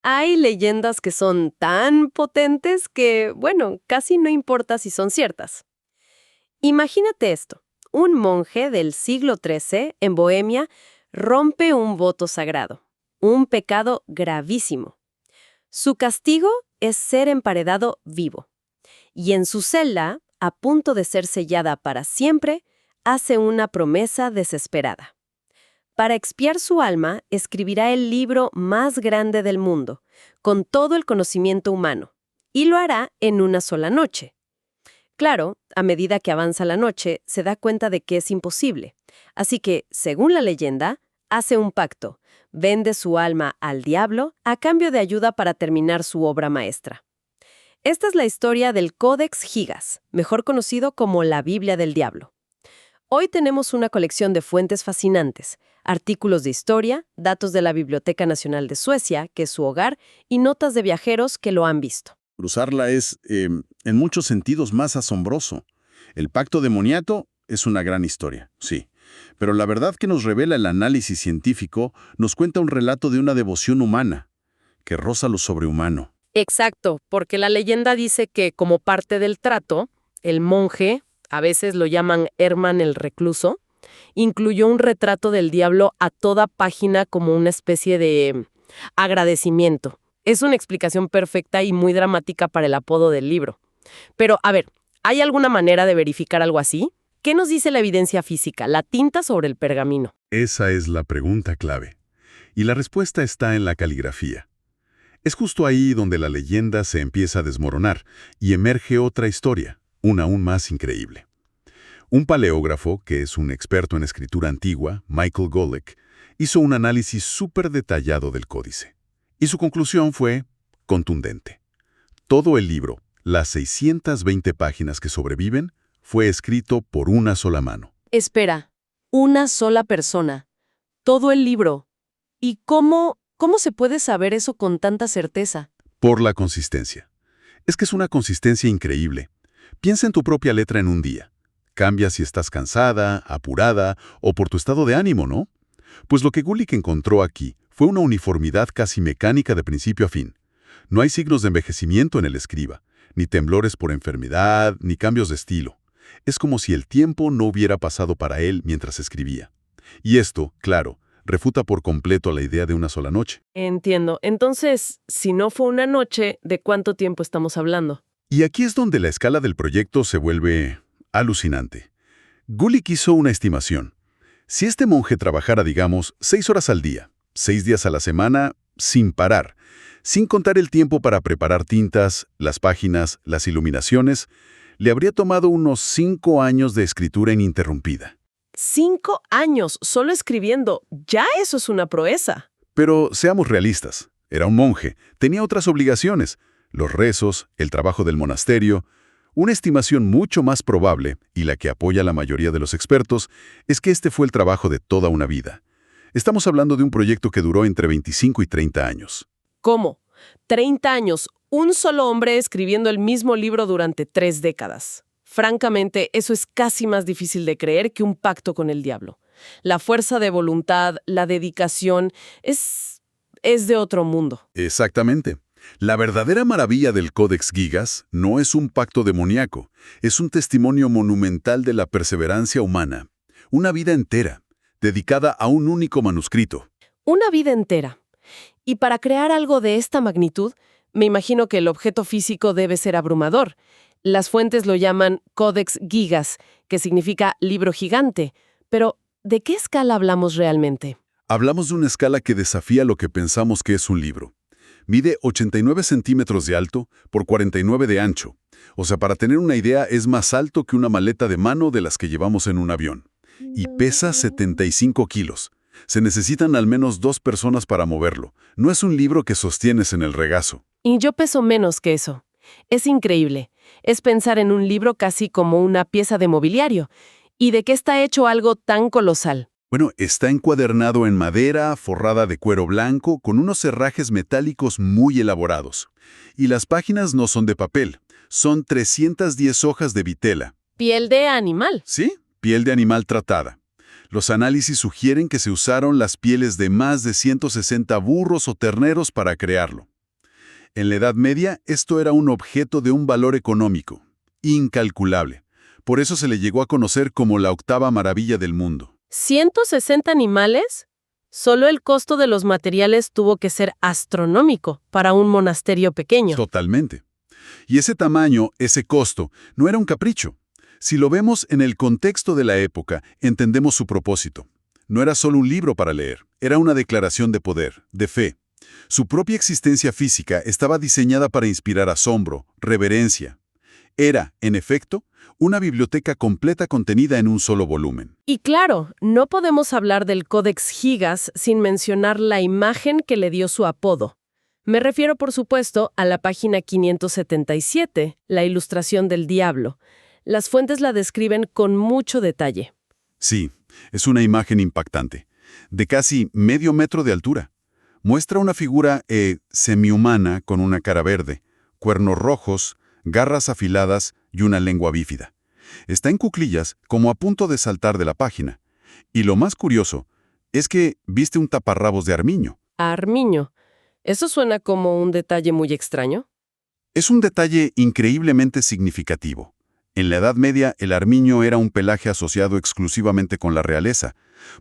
Hay leyendas que son tan potentes que, bueno, casi no importa si son ciertas. Imagínate esto. Un monje del siglo XIII, en Bohemia, rompe un voto sagrado. Un pecado gravísimo. Su castigo es ser emparedado vivo. Y en su celda, a punto de ser sellada para siempre, hace una promesa desesperada. Para expiar su alma, escribirá el libro más grande del mundo, con todo el conocimiento humano, y lo hará en una sola noche. Claro, a medida que avanza la noche, se da cuenta de que es imposible. Así que, según la leyenda, hace un pacto, vende su alma al diablo a cambio de ayuda para terminar su obra maestra. Esta es la historia del Codex Gigas, mejor conocido como la Biblia del Diablo. Hoy tenemos una colección de fuentes fascinantes, artículos de historia, datos de la Biblioteca Nacional de Suecia, que es su hogar, y notas de viajeros que lo han visto. Usarla es, en muchos sentidos, más asombroso. El pacto demoniato es una gran historia, sí. Pero la verdad que nos revela el análisis científico nos cuenta un relato de una devoción humana, que roza lo sobrehumano. Exacto, porque la leyenda dice que, como parte del trato, el monje, a veces lo llaman Herman el Recluso, incluyó un retrato del diablo a toda página como una especie de agradecimiento. Es una explicación perfecta y muy dramática para el apodo del libro. Pero, a ver, ¿hay alguna manera de verificar algo así? ¿Qué nos dice la evidencia física, la tinta sobre el pergamino? Esa es la pregunta clave. Y la respuesta está en la caligrafía. Es justo ahí donde la leyenda se empieza a desmoronar y emerge otra historia, una aún más increíble. Un paleógrafo, que es un experto en escritura antigua, Michael Golick, hizo un análisis súper detallado del códice. Y su conclusión fue contundente. Todo el libro, las 620 páginas que sobreviven, fue escrito por una sola mano. Espera, una sola persona. Todo el libro. ¿Y cómo se puede saber eso con tanta certeza? Por la consistencia. Es que es una consistencia increíble. Piensa en tu propia letra en un día. Cambia si estás cansada, apurada o por tu estado de ánimo, ¿no? Pues lo que Gulick encontró aquí fue una uniformidad casi mecánica de principio a fin. No hay signos de envejecimiento en el escriba, ni temblores por enfermedad, ni cambios de estilo. Es como si el tiempo no hubiera pasado para él mientras escribía. Y esto, claro, refuta por completo la idea de una sola noche. Entiendo. Entonces, si no fue una noche, ¿de cuánto tiempo estamos hablando? Y aquí es donde la escala del proyecto se vuelve alucinante. Gulick hizo una estimación. Si este monje trabajara, digamos, 6 horas al día, 6 días a la semana, sin parar, sin contar el tiempo para preparar tintas, las páginas, las iluminaciones, le habría tomado unos 5 años de escritura ininterrumpida. 5 años solo escribiendo. Ya eso es una proeza. Pero seamos realistas. Era un monje, tenía otras obligaciones, los rezos, el trabajo del monasterio. Una estimación mucho más probable, y la que apoya a la mayoría de los expertos, es que este fue el trabajo de toda una vida. Estamos hablando de un proyecto que duró entre 25 y 30 años. ¿Cómo? 30 años, un solo hombre escribiendo el mismo libro durante 3 décadas. Francamente, eso es casi más difícil de creer que un pacto con el diablo. La fuerza de voluntad, la dedicación, es de otro mundo. Exactamente. La verdadera maravilla del Codex Gigas no es un pacto demoníaco, es un testimonio monumental de la perseverancia humana. Una vida entera, dedicada a un único manuscrito. Una vida entera. Y para crear algo de esta magnitud, me imagino que el objeto físico debe ser abrumador. Las fuentes lo llaman Codex Gigas, que significa libro gigante. Pero, ¿de qué escala hablamos realmente? Hablamos de una escala que desafía lo que pensamos que es un libro. Mide 89 centímetros de alto por 49 de ancho. O sea, para tener una idea, es más alto que una maleta de mano de las que llevamos en un avión. Y pesa 75 kilos. Se necesitan al menos 2 personas para moverlo. No es un libro que sostienes en el regazo. Y yo peso menos que eso. Es increíble. Es pensar en un libro casi como una pieza de mobiliario. ¿Y de qué está hecho algo tan colosal? Bueno, está encuadernado en madera, forrada de cuero blanco, con unos herrajes metálicos muy elaborados. Y las páginas no son de papel, son 310 hojas de vitela. Piel de animal. ¿Sí? Piel de animal tratada. Los análisis sugieren que se usaron las pieles de más de 160 burros o terneros para crearlo. En la Edad Media, esto era un objeto de un valor económico, incalculable. Por eso se le llegó a conocer como la octava maravilla del mundo. ¿160 animales? Solo el costo de los materiales tuvo que ser astronómico para un monasterio pequeño. Totalmente. Y ese tamaño, ese costo, no era un capricho. Si lo vemos en el contexto de la época, entendemos su propósito. No era solo un libro para leer, era una declaración de poder, de fe. Su propia existencia física estaba diseñada para inspirar asombro, reverencia. Era, en efecto, una biblioteca completa contenida en un solo volumen. Y claro, no podemos hablar del Codex Gigas sin mencionar la imagen que le dio su apodo. Me refiero, por supuesto, a la página 577, la ilustración del diablo. Las fuentes la describen con mucho detalle. Sí, es una imagen impactante, de casi medio metro de altura. Muestra una figura semihumana con una cara verde, cuernos rojos, garras afiladas y una lengua bífida. Está en cuclillas, como a punto de saltar de la página. Y lo más curioso es que viste un taparrabos de armiño. Armiño. ¿Eso suena como un detalle muy extraño? Es un detalle increíblemente significativo. En la Edad Media, el armiño era un pelaje asociado exclusivamente con la realeza.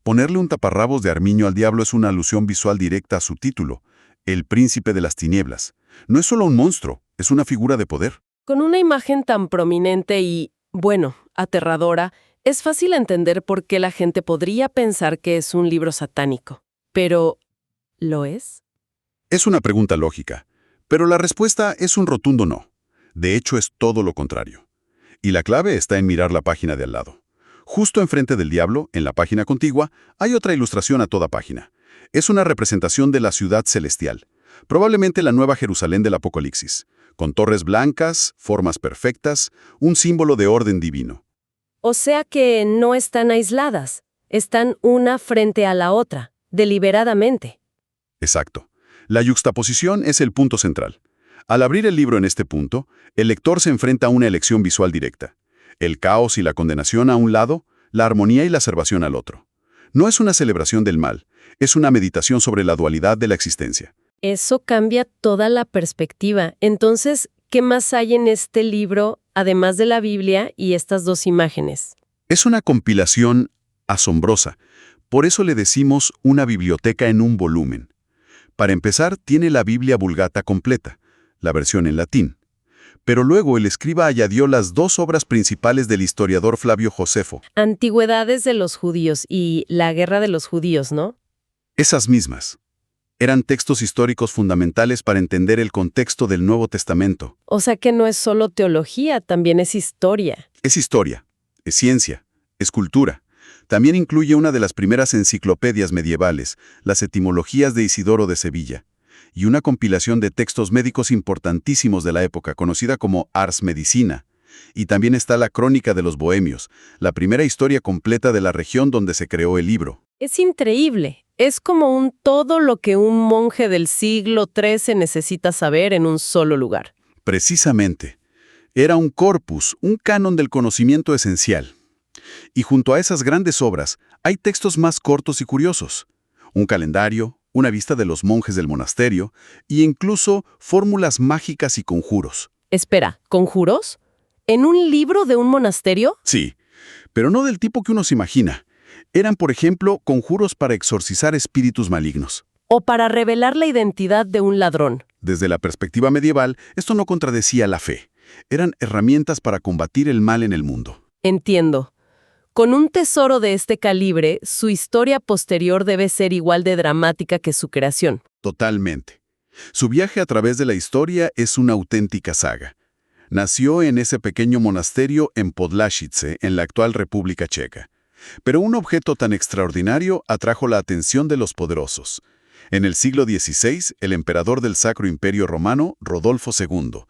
Ponerle un taparrabos de armiño al diablo es una alusión visual directa a su título, el príncipe de las tinieblas. No es solo un monstruo, es una figura de poder. Con una imagen tan prominente y, bueno, aterradora, es fácil entender por qué la gente podría pensar que es un libro satánico. Pero, ¿lo es? Es una pregunta lógica, pero la respuesta es un rotundo no. De hecho, es todo lo contrario. Y la clave está en mirar la página de al lado. Justo enfrente del diablo, en la página contigua, hay otra ilustración a toda página. Es una representación de la ciudad celestial, probablemente la Nueva Jerusalén del Apocalipsis, con torres blancas, formas perfectas, un símbolo de orden divino. O sea que no están aisladas, están una frente a la otra, deliberadamente. Exacto. La yuxtaposición es el punto central. Al abrir el libro en este punto, el lector se enfrenta a una elección visual directa. El caos y la condenación a un lado, la armonía y la salvación al otro. No es una celebración del mal, es una meditación sobre la dualidad de la existencia. Eso cambia toda la perspectiva. Entonces, ¿qué más hay en este libro, además de la Biblia y estas dos imágenes? Es una compilación asombrosa. Por eso le decimos una biblioteca en un volumen. Para empezar, tiene la Biblia Vulgata completa, la versión en latín. Pero luego el escriba añadió las dos obras principales del historiador Flavio Josefo. Antigüedades de los judíos y la guerra de los judíos, ¿no? Esas mismas. Eran textos históricos fundamentales para entender el contexto del Nuevo Testamento. O sea que no es solo teología, también es historia. Es historia, es ciencia, es cultura. También incluye una de las primeras enciclopedias medievales, las Etimologías de Isidoro de Sevilla, y una compilación de textos médicos importantísimos de la época, conocida como Ars Medicina. Y también está la Crónica de los Bohemios, la primera historia completa de la región donde se creó el libro. Es increíble. Es como todo lo que un monje del siglo XIII necesita saber en un solo lugar. Precisamente. Era un corpus, un canon del conocimiento esencial. Y junto a esas grandes obras, hay textos más cortos y curiosos. Un calendario, una vista de los monjes del monasterio, e incluso fórmulas mágicas y conjuros. Espera, ¿conjuros? ¿En un libro de un monasterio? Sí, pero no del tipo que uno se imagina. Eran, por ejemplo, conjuros para exorcizar espíritus malignos. ¿O para revelar la identidad de un ladrón? Desde la perspectiva medieval, esto no contradecía la fe. Eran herramientas para combatir el mal en el mundo. Entiendo. Con un tesoro de este calibre, su historia posterior debe ser igual de dramática que su creación. Totalmente. Su viaje a través de la historia es una auténtica saga. Nació en ese pequeño monasterio en Podlašice, en la actual República Checa. Pero un objeto tan extraordinario atrajo la atención de los poderosos. En el siglo XVI, el emperador del Sacro Imperio Romano, Rodolfo II,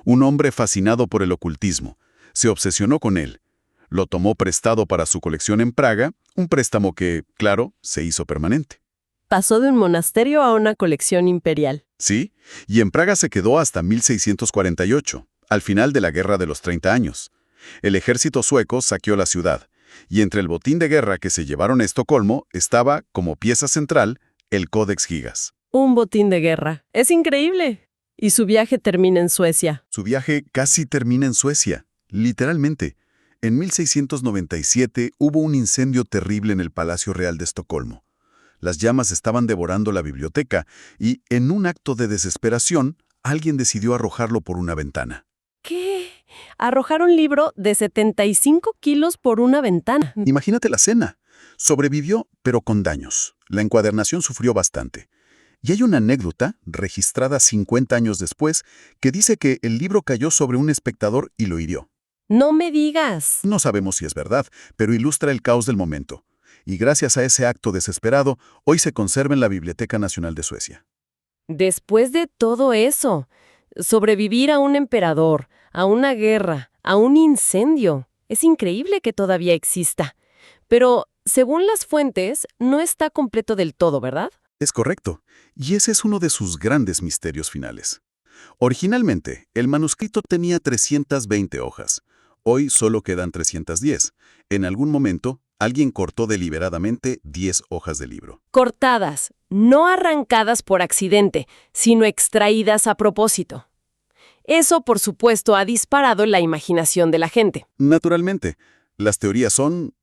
un hombre fascinado por el ocultismo, se obsesionó con él. Lo tomó prestado para su colección en Praga, un préstamo que, claro, se hizo permanente. Pasó de un monasterio a una colección imperial. Sí, y en Praga se quedó hasta 1648, al final de la Guerra de los 30 años. El ejército sueco saqueó la ciudad, y entre el botín de guerra que se llevaron a Estocolmo estaba, como pieza central, el Codex Gigas. Un botín de guerra. ¡Es increíble! Y su viaje termina en Suecia. Su viaje casi termina en Suecia, literalmente. En 1697 hubo un incendio terrible en el Palacio Real de Estocolmo. Las llamas estaban devorando la biblioteca y, en un acto de desesperación, alguien decidió arrojarlo por una ventana. ¿Qué? Arrojar un libro de 75 kilos por una ventana. Imagínate la escena. Sobrevivió, pero con daños. La encuadernación sufrió bastante. Y hay una anécdota, registrada 50 años después, que dice que el libro cayó sobre un espectador y lo hirió. No me digas. No sabemos si es verdad, pero ilustra el caos del momento. Y gracias a ese acto desesperado, hoy se conserva en la Biblioteca Nacional de Suecia. Después de todo eso, sobrevivir a un emperador, a una guerra, a un incendio, es increíble que todavía exista. Pero, según las fuentes, no está completo del todo, ¿verdad? Es correcto, y ese es uno de sus grandes misterios finales. Originalmente, el manuscrito tenía 320 hojas. Hoy solo quedan 310. En algún momento, alguien cortó deliberadamente 10 hojas del libro. Cortadas, no arrancadas por accidente, sino extraídas a propósito. Eso, por supuesto, ha disparado la imaginación de la gente. Naturalmente, las teorías son,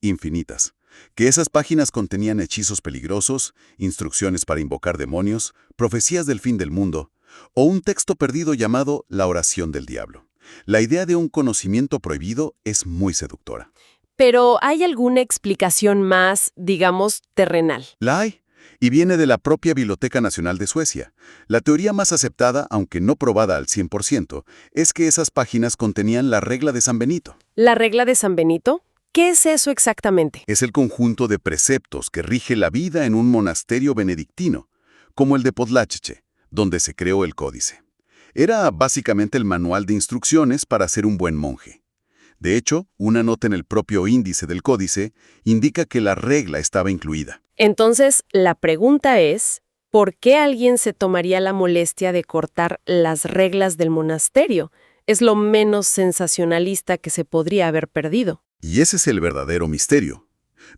infinitas. Que esas páginas contenían hechizos peligrosos, instrucciones para invocar demonios, profecías del fin del mundo, o un texto perdido llamado La oración del diablo. La idea de un conocimiento prohibido es muy seductora. Pero ¿hay alguna explicación más, digamos, terrenal? La hay, y viene de la propia Biblioteca Nacional de Suecia. La teoría más aceptada, aunque no probada al 100%, es que esas páginas contenían la regla de San Benito. ¿La regla de San Benito? ¿Qué es eso exactamente? Es el conjunto de preceptos que rige la vida en un monasterio benedictino, como el de Podlacheche, donde se creó el códice. Era básicamente el manual de instrucciones para ser un buen monje. De hecho, una nota en el propio índice del códice indica que la regla estaba incluida. Entonces, la pregunta es, ¿por qué alguien se tomaría la molestia de cortar las reglas del monasterio? Es lo menos sensacionalista que se podría haber perdido. Y ese es el verdadero misterio.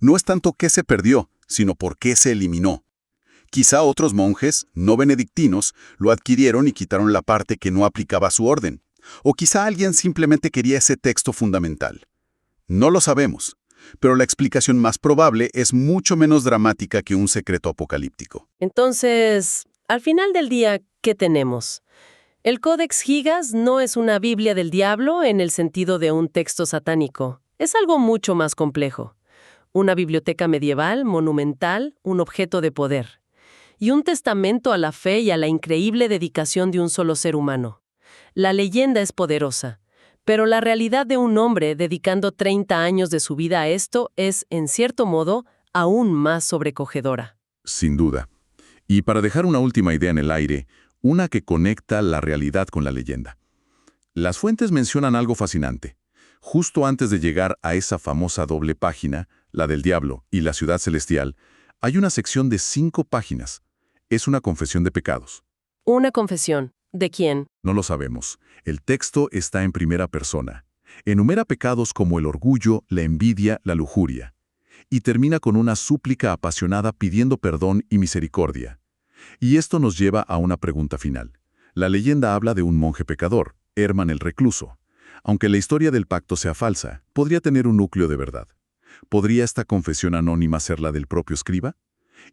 No es tanto qué se perdió, sino por qué se eliminó. Quizá otros monjes, no benedictinos, lo adquirieron y quitaron la parte que no aplicaba a su orden. O quizá alguien simplemente quería ese texto fundamental. No lo sabemos, pero la explicación más probable es mucho menos dramática que un secreto apocalíptico. Entonces, al final del día, ¿qué tenemos? El Codex Gigas no es una Biblia del diablo en el sentido de un texto satánico. Es algo mucho más complejo. Una biblioteca medieval, monumental, un objeto de poder. Y un testamento a la fe y a la increíble dedicación de un solo ser humano. La leyenda es poderosa, pero la realidad de un hombre dedicando 30 años de su vida a esto es, en cierto modo, aún más sobrecogedora. Sin duda. Y para dejar una última idea en el aire, una que conecta la realidad con la leyenda. Las fuentes mencionan algo fascinante. Justo antes de llegar a esa famosa doble página, la del diablo y la ciudad celestial, hay una sección de 5 páginas. Es una confesión de pecados. ¿Una confesión? ¿De quién? No lo sabemos. El texto está en primera persona. Enumera pecados como el orgullo, la envidia, la lujuria. Y termina con una súplica apasionada pidiendo perdón y misericordia. Y esto nos lleva a una pregunta final. La leyenda habla de un monje pecador, Herman el Recluso. Aunque la historia del pacto sea falsa, podría tener un núcleo de verdad. ¿Podría esta confesión anónima ser la del propio escriba?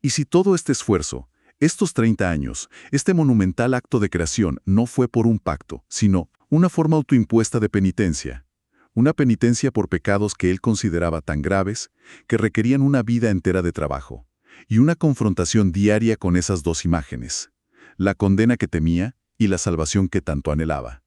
¿Y si todo este esfuerzo, estos 30 años, este monumental acto de creación no fue por un pacto, sino una forma autoimpuesta de penitencia? Una penitencia por pecados que él consideraba tan graves que requerían una vida entera de trabajo, y una confrontación diaria con esas dos imágenes, la condena que temía y la salvación que tanto anhelaba.